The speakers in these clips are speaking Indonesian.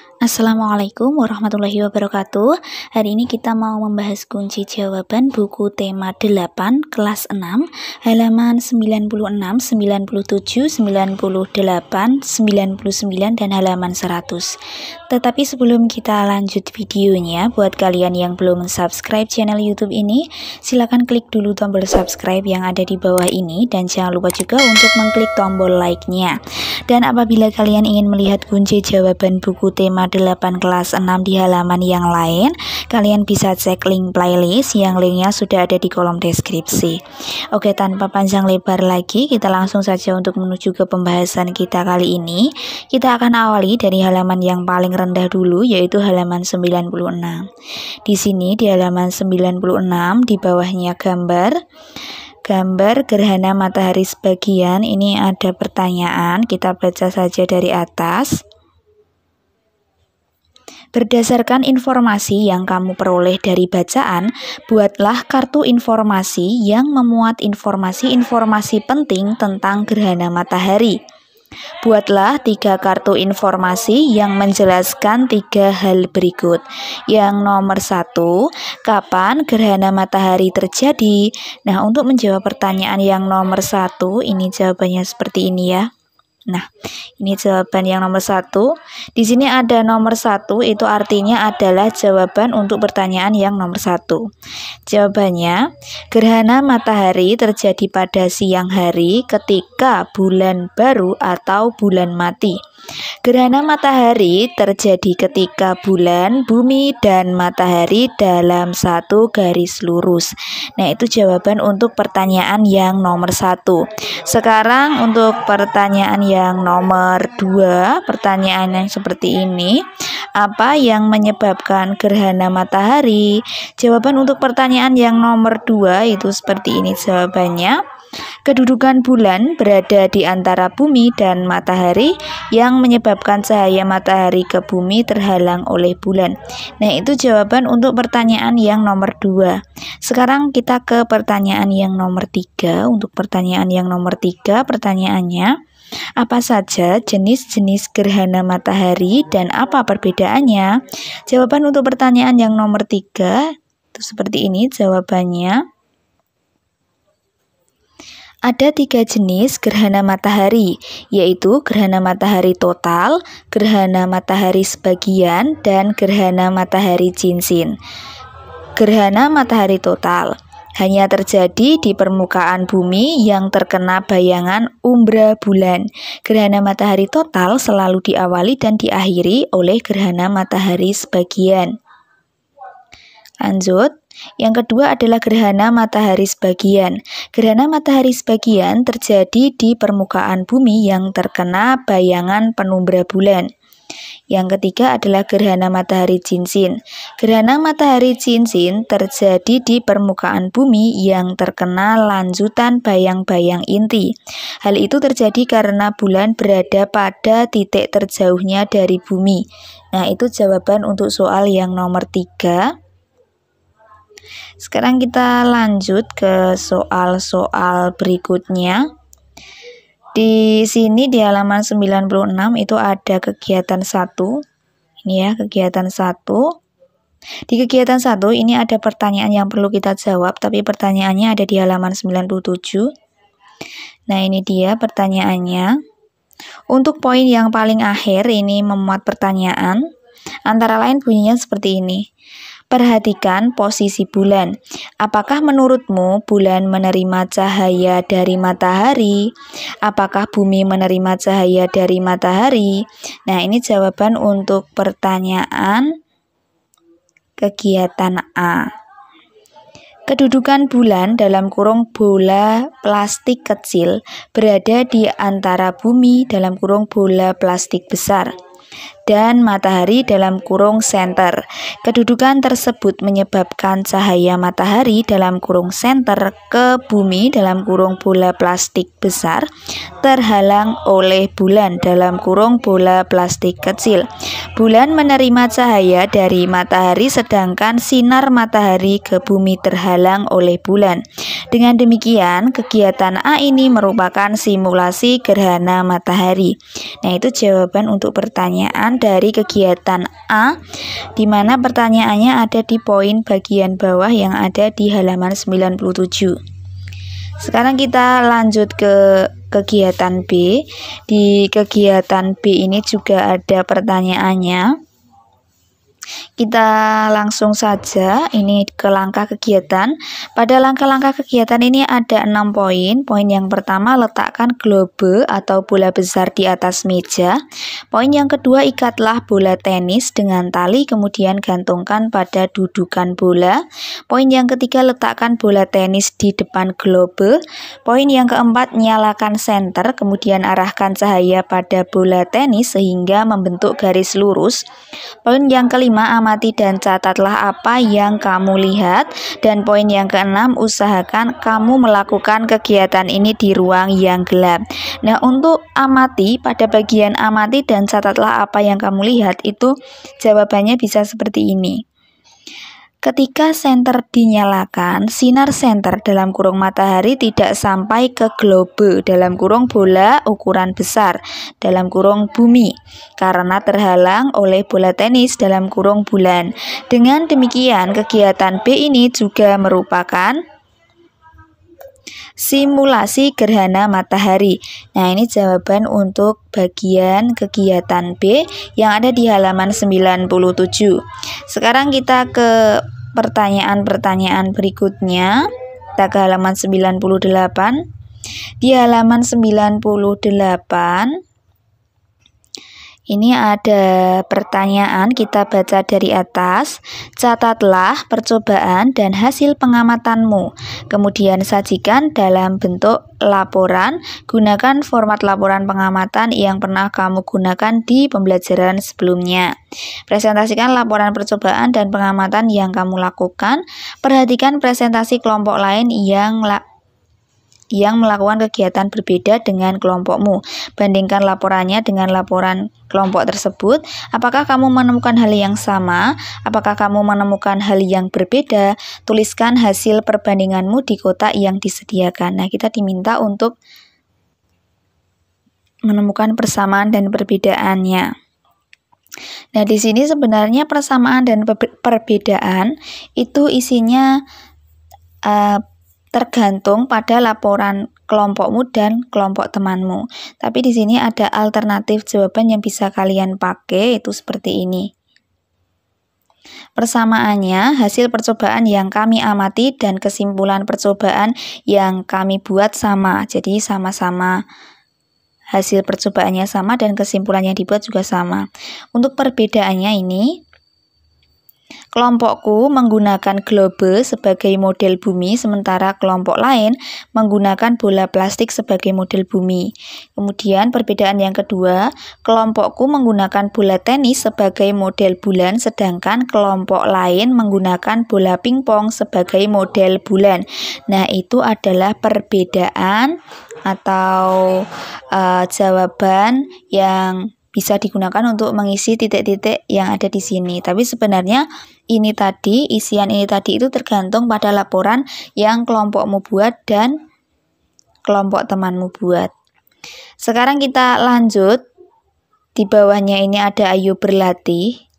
Assalamualaikum warahmatullahi wabarakatuh. Hari ini kita mau membahas kunci jawaban buku tema 8 kelas 6 halaman 96, 97, 98, 99 dan halaman 100. Tetapi sebelum kita lanjut videonya, buat kalian yang belum subscribe channel YouTube ini, silakan klik dulu tombol subscribe yang ada di bawah ini dan jangan lupa juga untuk mengklik tombol like-nya. Dan apabila kalian ingin melihat kunci jawaban buku tema 8 kelas 6 di halaman yang lain, kalian bisa cek link playlist yang linknya sudah ada di kolom deskripsi. Oke, tanpa panjang lebar lagi, kita langsung saja untuk menuju ke pembahasan kita kali ini. Kita akan awali dari halaman yang paling rendah dulu, yaitu halaman 96. Di sini di halaman 96 di bawahnya gambar gerhana matahari sebagian. Ini ada pertanyaan, kita baca saja dari atas. Berdasarkan informasi yang kamu peroleh dari bacaan, buatlah kartu informasi yang memuat informasi-informasi penting tentang gerhana matahari. Buatlah 3 kartu informasi yang menjelaskan 3 hal berikut. Yang nomor 1, kapan gerhana matahari terjadi? Nah, untuk menjawab pertanyaan yang nomor 1, ini jawabannya seperti ini ya. Nah, ini jawaban yang nomor 1. Di sini ada nomor 1, itu artinya adalah jawaban untuk pertanyaan yang nomor 1. Jawabannya, gerhana matahari terjadi pada siang hari ketika bulan baru atau bulan mati. Gerhana matahari terjadi ketika bulan, bumi, dan matahari dalam satu garis lurus. Nah, itu jawaban untuk pertanyaan yang nomor 1. Sekarang untuk pertanyaan yang nomor 2, pertanyaan yang seperti ini. Apa yang menyebabkan gerhana matahari? Jawaban untuk pertanyaan yang nomor 2 itu seperti ini jawabannya. Kedudukan bulan berada di antara bumi dan matahari yang menyebabkan cahaya matahari ke bumi terhalang oleh bulan. Nah, itu jawaban untuk pertanyaan yang nomor 2. Sekarang kita ke pertanyaan yang nomor 3. Untuk pertanyaan yang nomor 3, pertanyaannya, apa saja jenis-jenis gerhana matahari dan apa perbedaannya? Jawaban untuk pertanyaan yang nomor 3 itu seperti ini jawabannya. Ada 3 jenis gerhana matahari, yaitu gerhana matahari total, gerhana matahari sebagian, dan gerhana matahari cincin. Gerhana matahari total hanya terjadi di permukaan bumi yang terkena bayangan umbra bulan. Gerhana matahari total selalu diawali dan diakhiri oleh gerhana matahari sebagian. Lanjut, yang kedua adalah gerhana matahari sebagian. Gerhana matahari sebagian terjadi di permukaan bumi yang terkena bayangan penumbra bulan. Yang ketiga adalah gerhana matahari cincin. Gerhana matahari cincin terjadi di permukaan bumi yang terkena lanjutan bayang-bayang inti. Hal itu terjadi karena bulan berada pada titik terjauhnya dari bumi. Nah, itu jawaban untuk soal yang nomor 3. Sekarang kita lanjut ke soal-soal berikutnya. Di sini di halaman 96 itu ada kegiatan 1. Ini ya, kegiatan 1. Di kegiatan 1 ini ada pertanyaan yang perlu kita jawab, tapi pertanyaannya ada di halaman 97. Nah, ini dia pertanyaannya. Untuk poin yang paling akhir ini memuat pertanyaan. Antara lain bunyinya seperti ini. Perhatikan posisi bulan. Apakah menurutmu bulan menerima cahaya dari matahari? Apakah bumi menerima cahaya dari matahari? Nah, ini jawaban untuk pertanyaan kegiatan A. Kedudukan bulan dalam kurung bola plastik kecil berada di antara bumi dalam kurung bola plastik besar dan matahari dalam kurung senter. Kedudukan tersebut menyebabkan cahaya matahari dalam kurung senter ke bumi dalam kurung bola plastik besar terhalang oleh bulan dalam kurung bola plastik kecil. Bulan menerima cahaya dari matahari sedangkan sinar matahari ke bumi terhalang oleh bulan. Dengan demikian, kegiatan A ini merupakan simulasi gerhana matahari. Nah, itu jawaban untuk pertanyaan kesimpulan dari kegiatan A, di mana pertanyaannya ada di poin bagian bawah yang ada di halaman 97. Sekarang kita lanjut ke kegiatan B. Di kegiatan B ini juga ada pertanyaannya. Kita langsung saja ini ke langkah kegiatan. Pada langkah-langkah kegiatan ini ada 6 poin. Poin yang pertama, letakkan globe atau bola besar di atas meja. Poin yang kedua, ikatlah bola tenis dengan tali kemudian gantungkan pada dudukan bola. Poin yang ketiga, letakkan bola tenis di depan globe. Poin yang keempat, nyalakan senter kemudian arahkan cahaya pada bola tenis sehingga membentuk garis lurus. Poin yang kelima, amati dan catatlah apa yang kamu lihat. Dan poin yang keenam, usahakan kamu melakukan kegiatan ini di ruang yang gelap. Nah, untuk amati, pada bagian amati dan catatlah apa yang kamu lihat, itu jawabannya bisa seperti ini. Ketika senter dinyalakan, sinar senter dalam kurung matahari tidak sampai ke globe dalam kurung bola ukuran besar dalam kurung bumi karena terhalang oleh bola tenis dalam kurung bulan. Dengan demikian, kegiatan B ini juga merupakan simulasi gerhana matahari. Nah, ini jawaban untuk bagian kegiatan B yang ada di halaman 97. Sekarang kita ke pertanyaan-pertanyaan berikutnya. Kita ke halaman 98. Di halaman 98 ini ada pertanyaan, kita baca dari atas. Catatlah percobaan dan hasil pengamatanmu. Kemudian sajikan dalam bentuk laporan. Gunakan format laporan pengamatan yang pernah kamu gunakan di pembelajaran sebelumnya. Presentasikan laporan percobaan dan pengamatan yang kamu lakukan. Perhatikan presentasi kelompok lain yang melakukan kegiatan berbeda dengan kelompokmu. Bandingkan laporannya dengan laporan kelompok tersebut. Apakah kamu menemukan hal yang sama? Apakah kamu menemukan hal yang berbeda? Tuliskan hasil perbandinganmu di kotak yang disediakan. Nah, kita diminta untuk menemukan persamaan dan perbedaannya. Nah, di sini sebenarnya persamaan dan perbedaan itu isinya tergantung pada laporan kelompokmu dan kelompok temanmu. Tapi di sini ada alternatif jawaban yang bisa kalian pakai, itu seperti ini. Persamaannya, hasil percobaan yang kami amati dan kesimpulan percobaan yang kami buat sama. Jadi sama-sama hasil percobaannya sama dan kesimpulannya dibuat juga sama. Untuk perbedaannya ini, kelompokku menggunakan globe sebagai model bumi, sementara kelompok lain menggunakan bola plastik sebagai model bumi. Kemudian perbedaan yang kedua, kelompokku menggunakan bola tenis sebagai model bulan, sedangkan kelompok lain menggunakan bola pingpong sebagai model bulan. Nah, itu adalah perbedaan atau jawaban yang bisa digunakan untuk mengisi titik-titik yang ada di sini. Tapi sebenarnya isian ini tadi itu tergantung pada laporan yang kelompokmu buat dan kelompok temanmu buat. Sekarang kita lanjut. Di bawahnya ini ada ayo berlatih.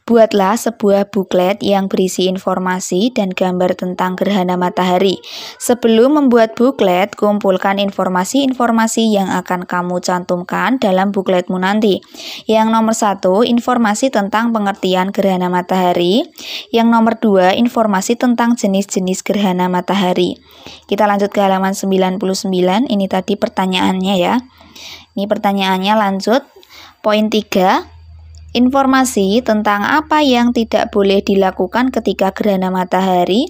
Buatlah sebuah buklet yang berisi informasi dan gambar tentang gerhana matahari. Sebelum membuat buklet, kumpulkan informasi-informasi yang akan kamu cantumkan dalam bukletmu nanti. Yang nomor 1, informasi tentang pengertian gerhana matahari. Yang nomor 2, informasi tentang jenis-jenis gerhana matahari. Kita lanjut ke halaman 99. Ini tadi pertanyaannya ya. Ini pertanyaannya lanjut. Poin 3. Informasi tentang apa yang tidak boleh dilakukan ketika gerhana matahari.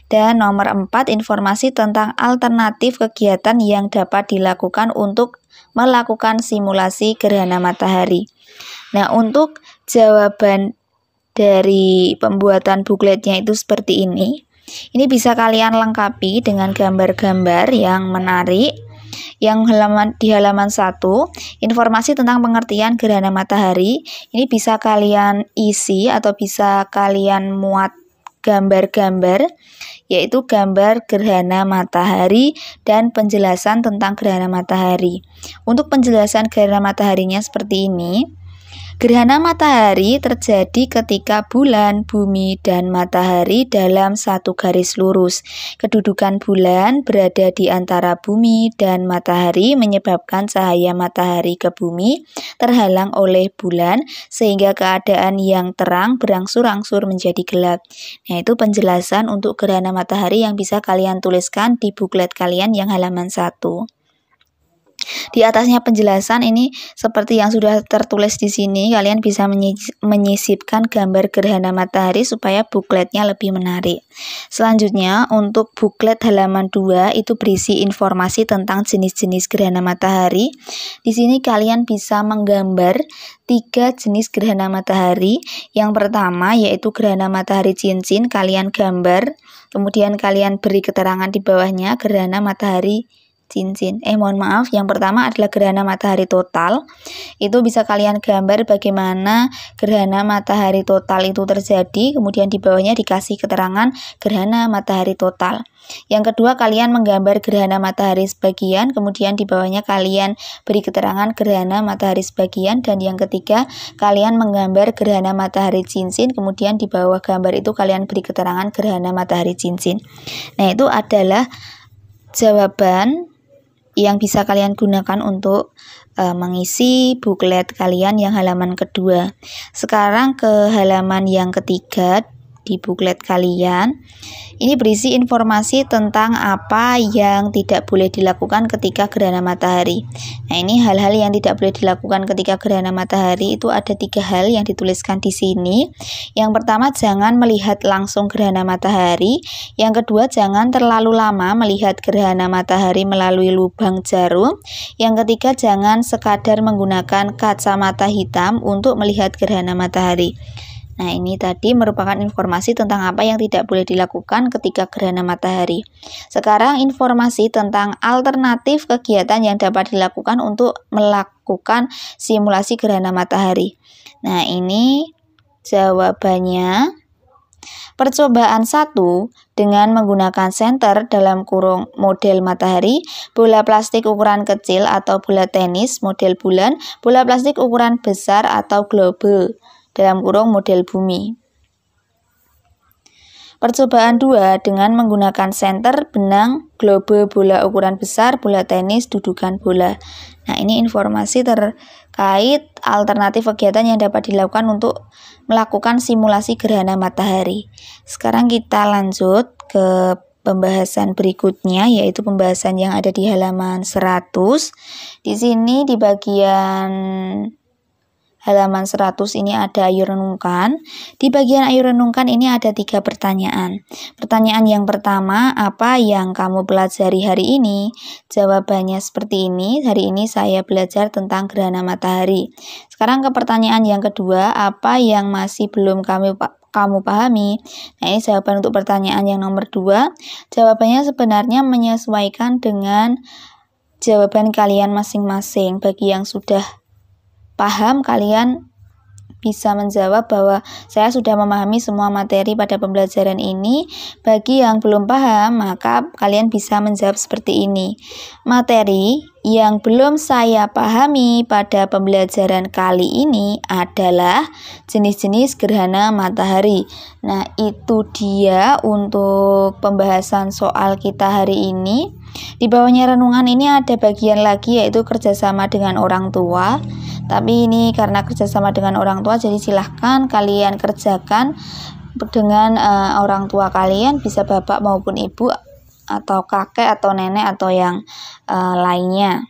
Dan nomor 4, informasi tentang alternatif kegiatan yang dapat dilakukan untuk melakukan simulasi gerhana matahari. Nah, untuk jawaban dari pembuatan bukletnya itu seperti ini. Ini bisa kalian lengkapi dengan gambar-gambar yang menarik. Yang di halaman 1, informasi tentang pengertian gerhana matahari. Ini bisa kalian isi atau bisa kalian muat gambar-gambar, yaitu gambar gerhana matahari dan penjelasan tentang gerhana matahari. Untuk penjelasan gerhana mataharinya seperti ini. Gerhana matahari terjadi ketika bulan, bumi, dan matahari dalam satu garis lurus. Kedudukan bulan berada di antara bumi dan matahari menyebabkan cahaya matahari ke bumi terhalang oleh bulan sehingga keadaan yang terang berangsur-angsur menjadi gelap. Nah, itu penjelasan untuk gerhana matahari yang bisa kalian tuliskan di buklet kalian yang halaman 1. Di atasnya penjelasan ini seperti yang sudah tertulis di sini, kalian bisa menyisipkan gambar gerhana matahari supaya bukletnya lebih menarik. Selanjutnya untuk buklet halaman 2 itu berisi informasi tentang jenis-jenis gerhana matahari. Di sini kalian bisa menggambar 3 jenis gerhana matahari. Yang pertama yaitu gerhana matahari cincin, kalian gambar, kemudian kalian beri keterangan di bawahnya gerhana matahari cincin. Yang pertama adalah gerhana matahari total. Itu bisa kalian gambar bagaimana gerhana matahari total itu terjadi, kemudian di bawahnya dikasih keterangan gerhana matahari total. Yang kedua, kalian menggambar gerhana matahari sebagian, kemudian di bawahnya kalian beri keterangan gerhana matahari sebagian. Dan yang ketiga, kalian menggambar gerhana matahari cincin, kemudian di bawah gambar itu kalian beri keterangan gerhana matahari cincin. Nah, itu adalah jawaban yang bisa kalian gunakan untuk mengisi buklet kalian yang halaman kedua. Sekarang ke halaman yang ketiga di buklet kalian. Ini berisi informasi tentang apa yang tidak boleh dilakukan ketika gerhana matahari. Nah, ini hal-hal yang tidak boleh dilakukan ketika gerhana matahari itu ada 3 hal yang dituliskan di sini. Yang pertama, jangan melihat langsung gerhana matahari. Yang kedua, jangan terlalu lama melihat gerhana matahari melalui lubang jarum. Yang ketiga, jangan sekadar menggunakan kacamata hitam untuk melihat gerhana matahari. Nah, ini tadi merupakan informasi tentang apa yang tidak boleh dilakukan ketika gerhana matahari. Sekarang informasi tentang alternatif kegiatan yang dapat dilakukan untuk melakukan simulasi gerhana matahari. Nah, ini jawabannya. Percobaan 1 dengan menggunakan senter dalam kurung model matahari, bola plastik ukuran kecil atau bola tenis model bulan, bola plastik ukuran besar atau globe dalam kurung model bumi. Percobaan 2 dengan menggunakan senter, benang, globe, bola ukuran besar, bola tenis, dudukan bola. Nah, ini informasi terkait alternatif kegiatan yang dapat dilakukan untuk melakukan simulasi gerhana matahari. Sekarang kita lanjut ke pembahasan berikutnya, yaitu pembahasan yang ada di halaman 100. Di sini di bagian halaman 100 ini ada ayo renungkan. Di bagian ayo renungkan ini ada 3 pertanyaan. Pertanyaan yang pertama, apa yang kamu pelajari hari ini? Jawabannya seperti ini. Hari ini saya belajar tentang gerhana matahari. Sekarang ke pertanyaan yang kedua, apa yang masih belum kamu pahami? Nah, ini jawaban untuk pertanyaan yang nomor 2. Jawabannya sebenarnya menyesuaikan dengan jawaban kalian masing-masing. Bagi yang sudah paham, kalian bisa menjawab bahwa saya sudah memahami semua materi pada pembelajaran ini. Bagi yang belum paham, maka kalian bisa menjawab seperti ini. Materi yang belum saya pahami pada pembelajaran kali ini adalah jenis-jenis gerhana matahari. Nah, itu dia untuk pembahasan soal kita hari ini. Di bawahnya renungan ini ada bagian lagi, yaitu kerjasama dengan orang tua. Tapi ini karena kerjasama dengan orang tua, jadi silahkan kalian kerjakan dengan orang tua kalian, bisa bapak maupun ibu atau kakek atau nenek atau yang lainnya.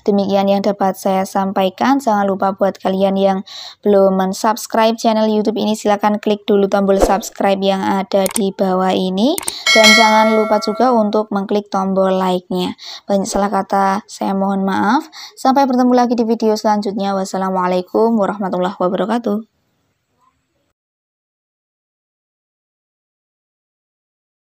Demikian yang dapat saya sampaikan. Jangan lupa buat kalian yang belum mensubscribe channel YouTube ini, silakan klik dulu tombol subscribe yang ada di bawah ini. Dan jangan lupa juga untuk mengklik tombol like-nya. Banyak salah kata, saya mohon maaf. Sampai bertemu lagi di video selanjutnya. Wassalamualaikum warahmatullahi wabarakatuh.